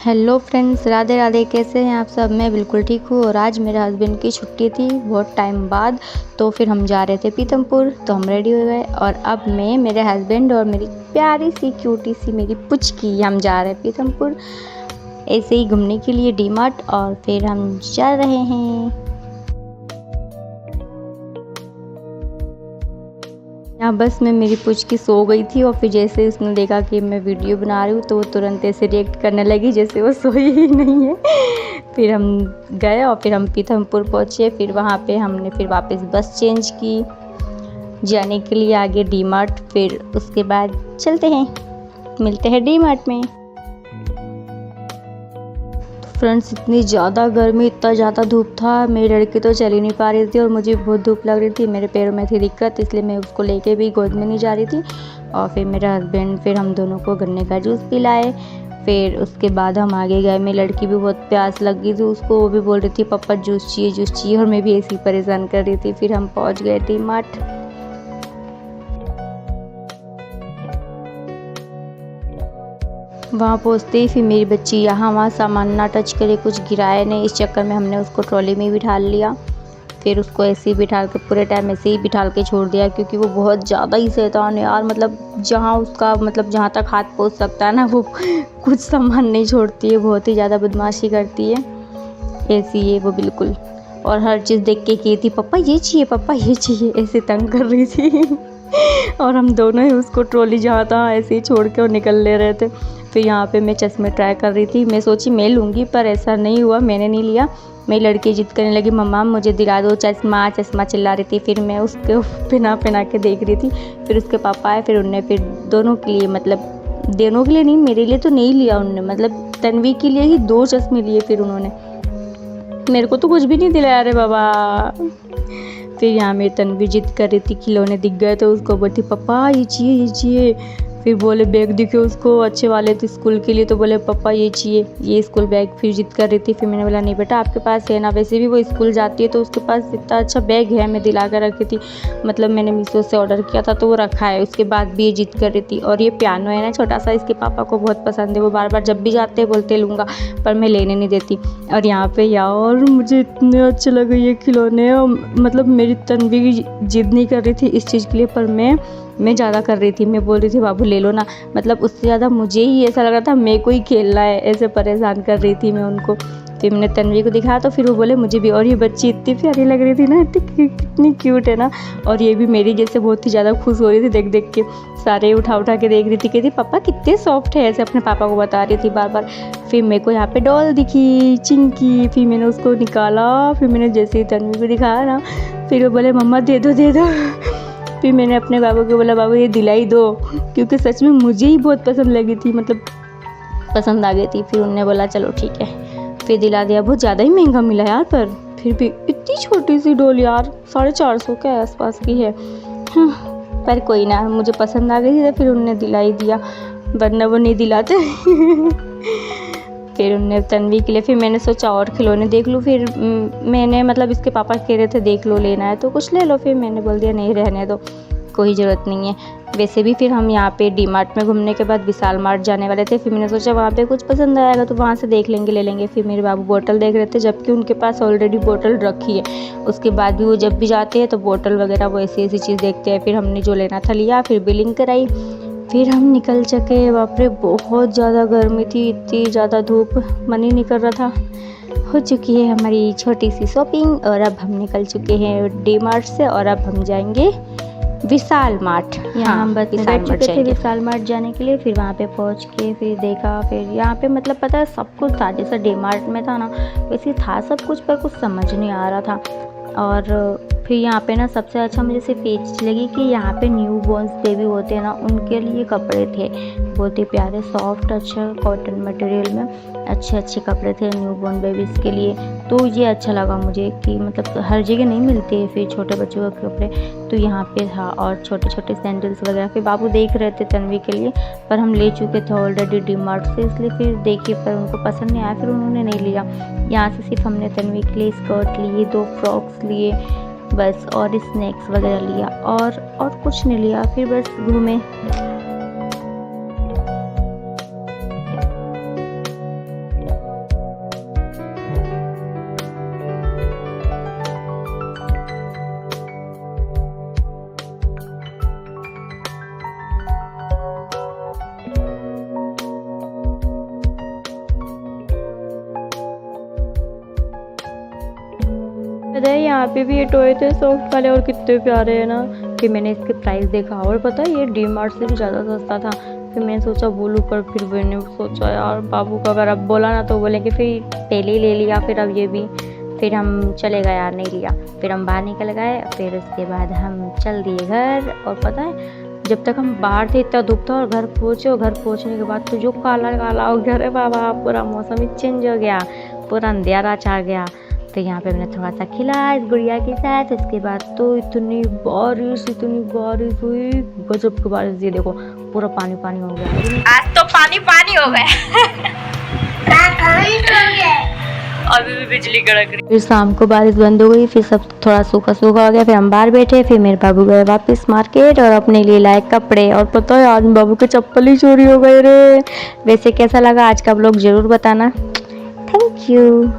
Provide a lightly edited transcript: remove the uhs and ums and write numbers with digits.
Hello friends, Radhe Radhe. कैसे हैं आप सब? मैं बिल्कुल ठीक हूँ। और आज मेरे हस्बैंड की छुट्टी थी बहुत टाइम बाद, तो फिर हम जा रहे थे पीतमपुर। तो हम रेडी हो गए और अब मैं, मेरे हस्बैंड और मेरी प्यारी सी क्यूटी सी मेरी पुचकी, हम जा रहे हैं पीतमपुर ऐसे ही घूमने के लिए डी मार्ट। और फिर हम जा रहे हैं। यहाँ बस में मेरी पुचकी सो गई थी और फिर जैसे उसने देखा कि मैं वीडियो बना रही हूँ तो वो तुरंत ऐसे रिएक्ट करने लगी जैसे वो सोई ही नहीं है। फिर हम गए और फिर हम पीतमपुर पहुँचे। फिर वहाँ पे हमने फिर वापस बस चेंज की जाने के लिए आगे डी मार्ट। फिर उसके बाद चलते हैं, मिलते हैं डी मार्ट में। फ्रेंड्स, इतनी ज़्यादा गर्मी, इतना ज़्यादा धूप था, मेरी लड़की तो चल ही नहीं पा रही थी और मुझे बहुत धूप लग रही थी। मेरे पैरों में थी दिक्कत, इसलिए मैं उसको लेके भी गोद में नहीं जा रही थी। और फिर मेरे हस्बैंड, फिर हम दोनों को गन्ने का जूस पिलाए। फिर उसके बाद हम आगे गए। मेरी लड़की भी बहुत प्यास लग गई थी उसको, वो भी बोल रही थी पापा जूस चाहिए जूस चाहिए, और मैं भी ऐसी परेशान कर रही थी। फिर हम पहुँच गए डी मार्ट। वहाँ पहुँचते ही फिर मेरी बच्ची यहाँ वहाँ सामान ना टच करे, कुछ गिराए नहीं। इस चक्कर में हमने उसको ट्रॉली में ही बिठा लिया। फिर उसको ऐसे ही बिठा के पूरे टाइम ऐसे ही बिठा के छोड़ दिया, क्योंकि वो बहुत ज़्यादा ही शैतान है यार। मतलब जहाँ उसका जहाँ तक हाथ पहुँच सकता है ना, वो कुछ सामान नहीं छोड़ती है, बहुत ही ज़्यादा बदमाशी करती है। ऐसी है वो बिल्कुल। और हर चीज़ देख के कहती पापा ये चाहिए, पापा ये चाहिए, ऐसे तंग कर रही थी। और हम दोनों ही उसको ट्रॉली जहाँ तहाँ ऐसे ही छोड़ के और निकल ले रहे थे। फिर यहाँ पे मैं चश्मे ट्राई कर रही थी। मैं सोची मैं लूँगी, पर ऐसा नहीं हुआ, मैंने नहीं लिया। मेरी लड़की जिद करने लगी मम्मा मुझे दिला दो चश्मा, चश्मा चिल्ला रही थी। फिर मैं उसको पहना के देख रही थी। फिर उसके पापा आए, फिर उनने फिर दोनों के लिए, दोनों के लिए नहीं, मेरे लिए तो नहीं लिया उन्होंने, तन्वी के लिए ही 2 चश्मे लिए। फिर उन्होंने मेरे को तो कुछ भी नहीं दिलाया रे बाबा। फिर यहाँ मेरी तन्वी जिद कर रही थी, खिलौने दिख गए तो उसको बोलती पापा ये चाहिए ये चाहिए। फिर बोले बैग दिखे उसको अच्छे वाले थे स्कूल के लिए, तो बोले पापा ये चाहिए ये स्कूल बैग। फिर जिद कर रही थी। फिर मैंने बोला नहीं बेटा आपके पास है ना, वैसे भी वो स्कूल जाती है तो उसके पास इतना अच्छा बैग है, मैं दिला कर रखी थी। मैंने मीशो से ऑर्डर किया था तो वो रखा है। उसके बाद भी ये जिद कर रही थी। और ये पियानो है ना छोटा सा, इसके पापा को बहुत पसंद है, वो बार बार जब भी जाते हैं बोलते लूँगा, पर मैं लेने नहीं देती। और यहाँ पे यार मुझे इतने अच्छे लगे ये खिलौने। मेरी तन्वी की जिद नहीं कर रही थी इस चीज़ के लिए, पर मैं ज़्यादा कर रही थी। मैं बोल रही थी बाबू ले लो ना, उससे ज़्यादा मुझे ही ऐसा लग रहा था मेरे को ही खेलना है, ऐसे परेशान कर रही थी मैं उनको। फिर मैंने तन्वी को दिखाया तो फिर वो बोले मुझे भी। और ये बच्ची इतनी प्यारी लग रही थी ना, कितनी क्यूट है ना। और ये भी मेरी जैसे बहुत ही ज़्यादा खुश हो रही थी देख देख के, सारे उठा के देख रही थी, कहती पापा कितने सॉफ्ट है, ऐसे अपने पापा को बता रही थी बार बार। फिर मेरे को यहाँ पे डॉल दिखी चिंकी, फिर मैंने उसको निकाला। फिर मैंने जैसे ही तन्वी को दिखाया ना, फिर वो बोले मम्मा दे दो दे दो। फिर मैंने अपने बाबू को बोला बाबू ये दिलाई दो, क्योंकि सच में मुझे ही बहुत पसंद लगी थी, पसंद आ गई थी। फिर उन्होंने बोला चलो ठीक है, फिर दिला दिया। बहुत ज़्यादा ही महंगा मिला यार, पर फिर भी इतनी छोटी सी डॉल यार, 450 के आसपास की है। पर कोई ना, मुझे पसंद आ गई थी तो फिर उन्होंने दिला ही दिया, वरना वो नहीं दिलाते। फिर उन्होंने तन्वी के लिए, फिर मैंने सोचा और खिलौने देख लूँ। फिर मैंने इसके पापा कह रहे थे देख लो लेना है तो कुछ ले लो। फिर मैंने बोल दिया नहीं रहने दो, कोई ज़रूरत नहीं है। वैसे भी फिर हम यहाँ पे डी मार्ट में घूमने के बाद विशाल मार्ट जाने वाले थे। फिर मैंने सोचा वहाँ पे कुछ पसंद आएगा तो वहाँ से देख लेंगे ले लेंगे। फिर मेरे बाबू बोतल देख रहे थे, जबकि उनके पास ऑलरेडी बोतल रखी है। उसके बाद भी वो जब भी जाते हैं तो बोतल वगैरह वो ऐसी चीज़ देखते हैं। फिर हमने जो लेना था लिया, फिर बिलिंग कराई, फिर हम निकल चुके। बाप रे बहुत ज़्यादा गर्मी थी, इतनी ज़्यादा धूप, मन ही नहीं कर रहा था। हो चुकी है हमारी छोटी सी शॉपिंग और अब हम निकल चुके हैं डी मार्ट से और अब हम जाएंगे विशाल मार्ट। यहाँ हम बस बैठ चुके थे विशाल मार्ट जाने के लिए। फिर वहाँ पे पहुँच के फिर देखा, फिर यहाँ पे पता है सब कुछ था जैसा डी मार्ट में था ना, वैसे था सब कुछ, पर कुछ समझ नहीं आ रहा था। और फिर यहाँ पे ना सबसे अच्छा मुझे सिर्फ ये चीज़ लगी कि यहाँ पे न्यू बॉर्न्स बेबी होते हैं ना, उनके लिए कपड़े थे बहुत ही प्यारे, सॉफ्ट, अच्छा कॉटन मटेरियल में अच्छे कपड़े थे न्यू बॉर्न बेबीज़ के लिए। तो ये अच्छा लगा मुझे कि हर जगह नहीं मिलते हैं फिर छोटे बच्चों के कपड़े, तो यहाँ पे था। और छोटे सैंडल्स वगैरह फिर बाबू देख रहे थे तन्वी के लिए, पर हम ले चुके थे ऑलरेडी डी मार्ट से, इसलिए फिर देखिए पर उनको पसंद नहीं आया, फिर उन्होंने नहीं लिया। यहाँ से सिर्फ हमने तन्वी के लिए स्कर्ट लिए, 2 फ्रॉक्स लिए बस, और स्नैक्स वगैरह लिया, और कुछ नहीं लिया। फिर बस घूमे। पता है यहाँ पे भी ये टॉय थे सॉफ्ट वाले और कितने प्यारे हैं ना। फिर मैंने इसके प्राइस देखा और पता है ये डीमार्ट से भी ज़्यादा सस्ता था। फिर मैंने सोचा बोलूँ, पर फिर मैंने सोचा यार बाबू का अगर अब बोला ना तो बोलेंगे, फिर पहले ही ले लिया फिर अब ये भी। फिर हम चले गए यार, नहीं लिया। फिर हम बाहर निकल गए, फिर उसके बाद हम चल दिए घर। और पता है जब तक हम बाहर थे इतना धूप था और घर पहुँचे, और घर पहुँचने के बाद तो जो काला काला हो गया, अरे बाबा पूरा मौसम ही चेंज हो गया, पूरा अंधेरा छा गया। तो यहाँ पे मैंने थोड़ा सा खिला इस गुड़िया के साथ। उसके बाद तो इतनी बारिश हुई, गजब की बारिश। ये देखो पूरा पानी पानी हो गया, आज तो पानी पानी हो गया। अभी भी बिजली कड़क रही। फिर शाम को बारिश बंद हो गई, फिर सब थोड़ा सूखा सूखा हो गया। फिर हम बाहर बैठे, फिर मेरे बाबू गए वापस मार्केट और अपने लिए लाए कपड़े। और पता है आज बाबू के चप्पल ही चोरी हो गए रे। वैसे कैसा लगा आज का व्लॉग जरूर बताना। Thank you.